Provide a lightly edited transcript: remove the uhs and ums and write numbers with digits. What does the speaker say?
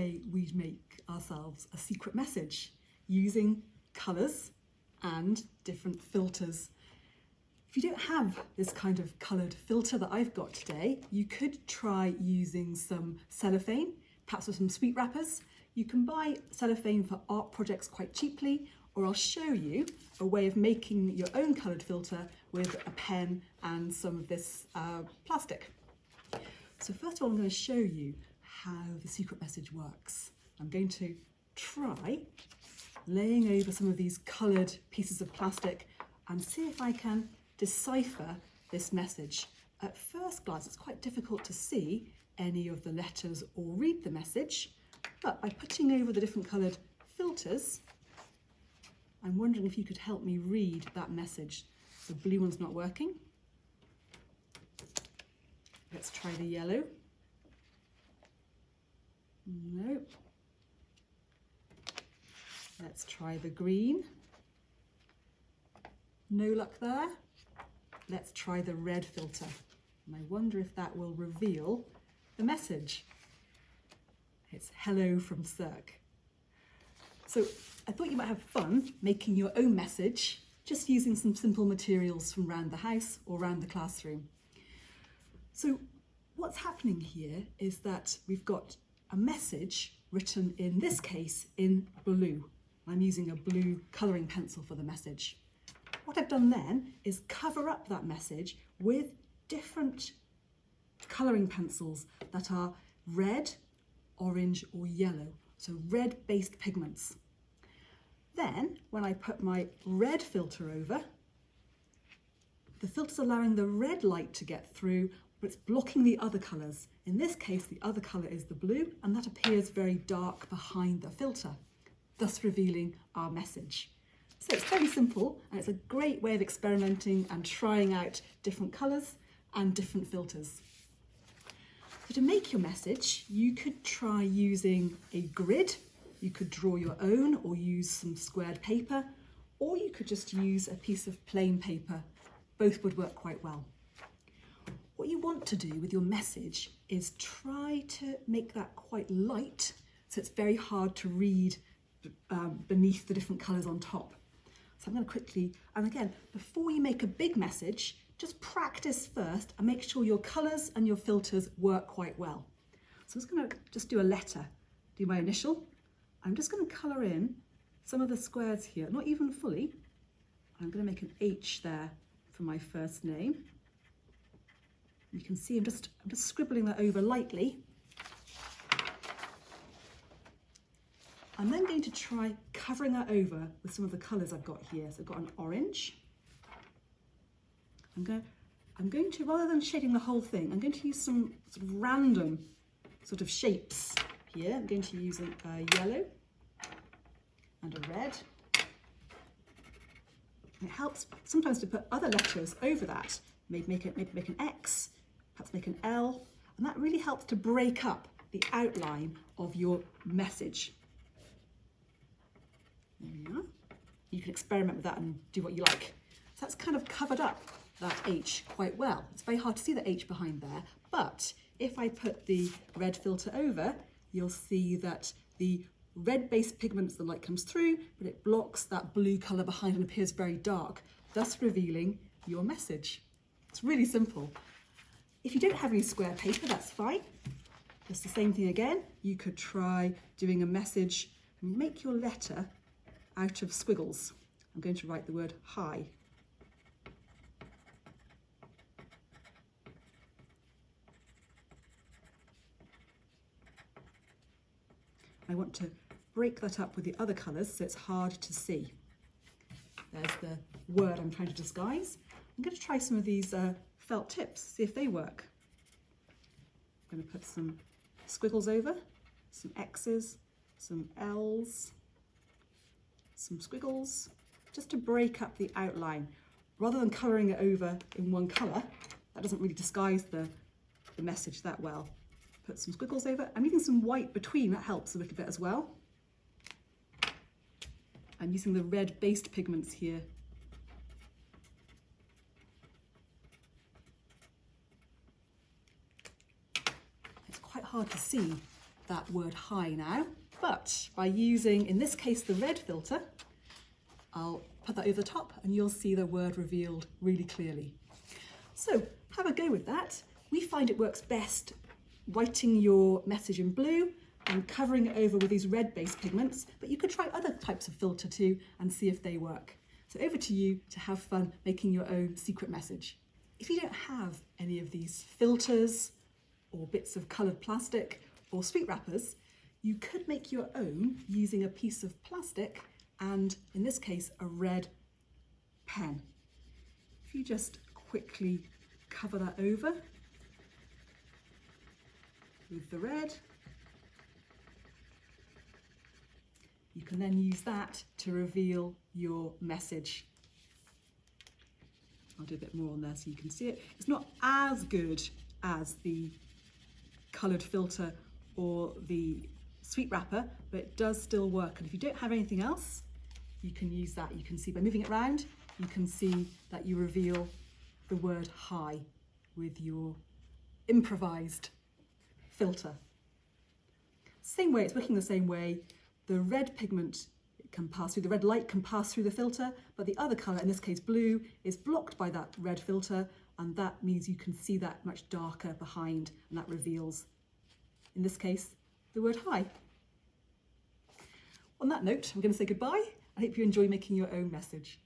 say we'd make ourselves a secret message using colours and different filters. If you don't have this kind of coloured filter that I've got today, you could try using some cellophane, perhaps with some sweet wrappers. You can buy cellophane for art projects quite cheaply, or I'll show you a way of making your own coloured filter with a pen and some of this plastic. So first of all, I'm going to show you how the secret message works. I'm going to try laying over some of these coloured pieces of plastic and see if I can decipher this message. At first glance, it's quite difficult to see any of the letters or read the message, but by putting over the different coloured filters, I'm wondering if you could help me read that message. The blue one's not working. Let's try the yellow. Nope. Let's try the green. No luck there. Let's try the red filter. And I wonder if that will reveal the message. It's hello from SSERC. So I thought you might have fun making your own message just using some simple materials from around the house or around the classroom. So what's happening here is that we've got a message written, in this case, in blue. I'm using a blue colouring pencil for the message. What I've done then is cover up that message with different colouring pencils that are red, orange or yellow, so red-based pigments. Then, when I put my red filter over, the filter's allowing the red light to get through, but it's blocking the other colours. In this case, the other colour is the blue, and that appears very dark behind the filter, thus revealing our message. So it's very simple, and it's a great way of experimenting and trying out different colours and different filters. So to make your message, you could try using a grid. You could draw your own or use some squared paper, or you could just use a piece of plain paper. Both would work quite well. What you want to do with your message is try to make that quite light, so it's very hard to read beneath the different colours on top. So I'm going to quickly, and again, before you make a big message, just practice first and make sure your colours and your filters work quite well. So I'm just going to just do a letter, do my initial. I'm just going to colour in some of the squares here, not even fully. I'm going to make an H there for my first name. You can see I'm just scribbling that over lightly. I'm then going to try covering that over with some of the colours I've got here. So I've got an orange. I'm going to, rather than shading the whole thing, I'm going to use some sort of random sort of shapes here. I'm going to use a yellow and a red. It helps sometimes to put other letters over that. Maybe make an X, perhaps make an L, and that really helps to break up the outline of your message. There we are. You can experiment with that and do what you like. So that's kind of covered up that H quite well. It's very hard to see the H behind there, but if I put the red filter over, you'll see that the red-based pigments, the light comes through, but it blocks that blue colour behind and appears very dark, thus revealing your message. It's really simple. If you don't have any square paper, that's fine. Just the same thing again. You could try doing a message and make your letter out of squiggles. I'm going to write the word hi. I want to break that up with the other colours so it's hard to see. There's the word I'm trying to disguise. I'm going to try some of these felt tips, see if they work. I'm going to put some squiggles over, some X's, some L's, some squiggles, just to break up the outline. Rather than colouring it over in one colour, that doesn't really disguise the message that well. Put some squiggles over. I'm using some white between, that helps a little bit as well. I'm using the red-based pigments here. It's quite hard to see that word hi now, but by using, in this case, the red filter, I'll put that over the top and you'll see the word revealed really clearly. So have a go with that. We find it works best writing your message in blue and covering it over with these red-based pigments, but you could try other types of filter too and see if they work. So over to you to have fun making your own secret message. If you don't have any of these filters or bits of coloured plastic or sweet wrappers, you could make your own using a piece of plastic and, in this case, a red pen. If you just quickly cover that over with the red, you can then use that to reveal your message. I'll do a bit more on there so you can see it. It's not as good as the coloured filter or the sweet wrapper, but it does still work. And if you don't have anything else, you can use that. You can see by moving it around, you can see that you reveal the word hi with your improvised filter. Same way, it's working the same way. The red pigment can pass through, the red light can pass through the filter, but the other colour, in this case blue, is blocked by that red filter, and that means you can see that much darker behind, and that reveals, in this case, the word hi. On that note, I'm going to say goodbye. I hope you enjoy making your own message.